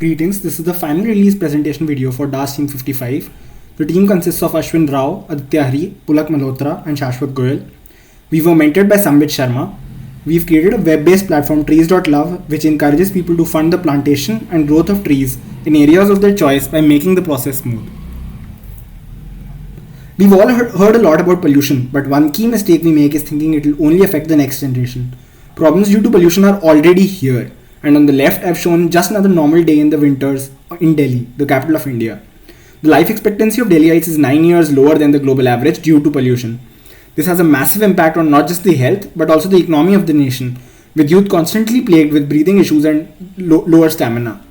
Greetings, this is the final release presentation video for DAS Team 55. The team consists of Ashwin Rao, Aditya Hari, Pulak Malhotra and Shashwat Goyal. We were mentored by Sambit Sharma. We've created a web-based platform trees.love which encourages people to fund the plantation and growth of trees in areas of their choice by making the process smooth. We've all heard a lot about pollution, but one key mistake we make is thinking it will only affect the next generation. Problems due to pollution are already here. And on the left, I've shown just another normal day in the winters in Delhi, the capital of India. The life expectancy of Delhiites is 9 years lower than the global average due to pollution. This has a massive impact on not just the health, but also the economy of the nation, with youth constantly plagued with breathing issues and lower stamina.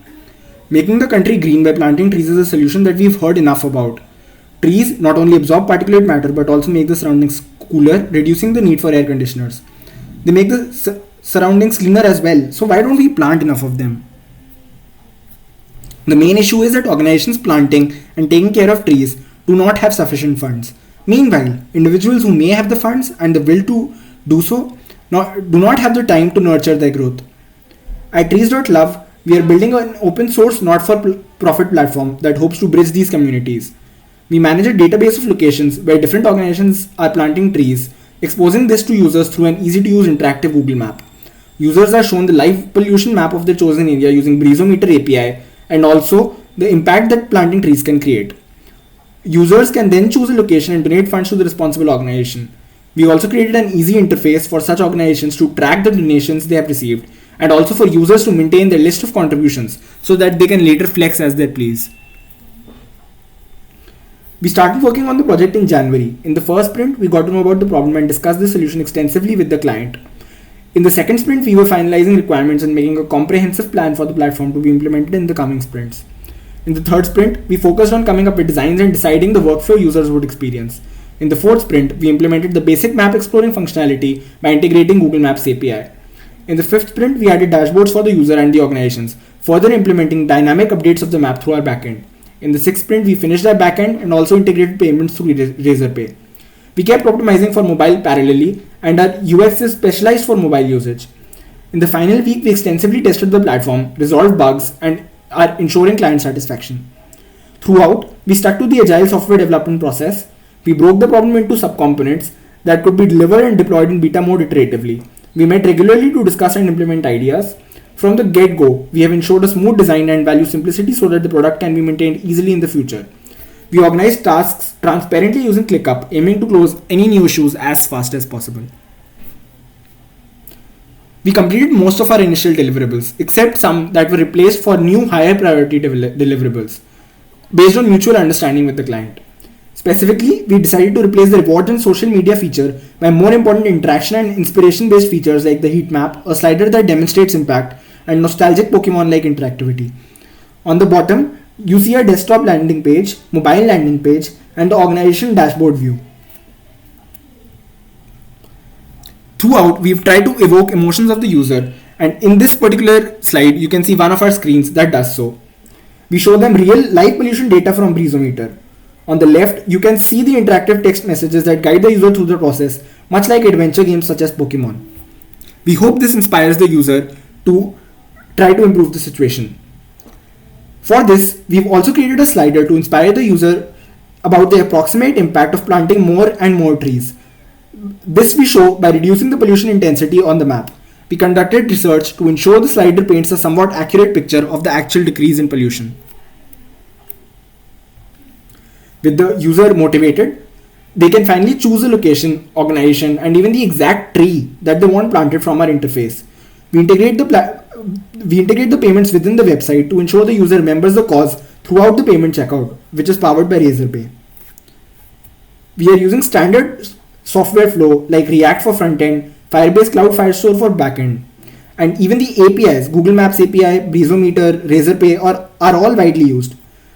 Making the country green by planting trees is a solution that we've heard enough about. Trees not only absorb particulate matter, but also make the surroundings cooler, reducing the need for air conditioners. They make the surroundings cleaner as well, so why don't we plant enough of them? The main issue is that organizations planting and taking care of trees do not have sufficient funds. Meanwhile, individuals who may have the funds and the will to do so do not have the time to nurture their growth. At trees.love, we are building an open source not-for-profit platform that hopes to bridge these communities. We manage a database of locations where different organizations are planting trees, exposing this to users through an easy-to-use interactive Google map. Users are shown the live pollution map of their chosen area using Breezometer API and also the impact that planting trees can create. Users can then choose a location and donate funds to the responsible organization. We also created an easy interface for such organizations to track the donations they have received and also for users to maintain their list of contributions so that they can later flex as they please. We started working on the project in January. In the first sprint, we got to know about the problem and discussed the solution extensively with the client. In the second sprint, we were finalizing requirements and making a comprehensive plan for the platform to be implemented in the coming sprints. In the third sprint, we focused on coming up with designs and deciding the workflow users would experience. In the fourth sprint, we implemented the basic map exploring functionality by integrating Google Maps API. In the fifth sprint, we added dashboards for the user and the organizations, further implementing dynamic updates of the map through our backend. In the sixth sprint, we finished our backend and also integrated payments through Razorpay. We kept optimizing for mobile parallelly, and our UX is specialized for mobile usage. In the final week, we extensively tested the platform, resolved bugs, and are ensuring client satisfaction. Throughout, we stuck to the agile software development process. We broke the problem into subcomponents that could be delivered and deployed in beta mode iteratively. We met regularly to discuss and implement ideas. From the get-go, we have ensured a smooth design and value simplicity so that the product can be maintained easily in the future. We organize tasks transparently using ClickUp, aiming to close any new issues as fast as possible. We completed most of our initial deliverables, except some that were replaced for new higher priority deliverables, based on mutual understanding with the client. Specifically, we decided to replace the rewards and social media feature by more important interaction and inspiration-based features like the heat map, a slider that demonstrates impact, and nostalgic Pokemon-like interactivity. On the bottom, you see a desktop landing page, mobile landing page, and the organization dashboard view. Throughout, we've tried to evoke emotions of the user, and in this particular slide, you can see one of our screens that does so. We show them real live pollution data from Breezometer. On the left, you can see the interactive text messages that guide the user through the process, much like adventure games such as Pokemon. We hope this inspires the user to try to improve the situation. For this, we've also created a slider to inspire the user about the approximate impact of planting more and more trees. This we show by reducing the pollution intensity on the map. We conducted research to ensure the slider paints a somewhat accurate picture of the actual decrease in pollution. With the user motivated, they can finally choose a location, organization, and even the exact tree that they want planted from our interface. We integrate the payments within the website to ensure the user remembers the cause throughout the payment checkout, which is powered by Razorpay. We are using standard software flow like React for front-end, Firebase Cloud Firestore for backend, and even the APIs, Google Maps API, Breezometer, Razorpay are all widely used.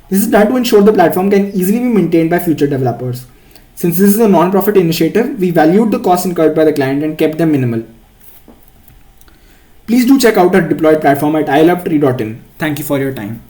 This is done to ensure the platform can easily be maintained by future developers. Since this is a non-profit initiative, we valued the costs incurred by the client and kept them minimal. Please do check out our deployed platform at ilovetree.in. Thank you for your time.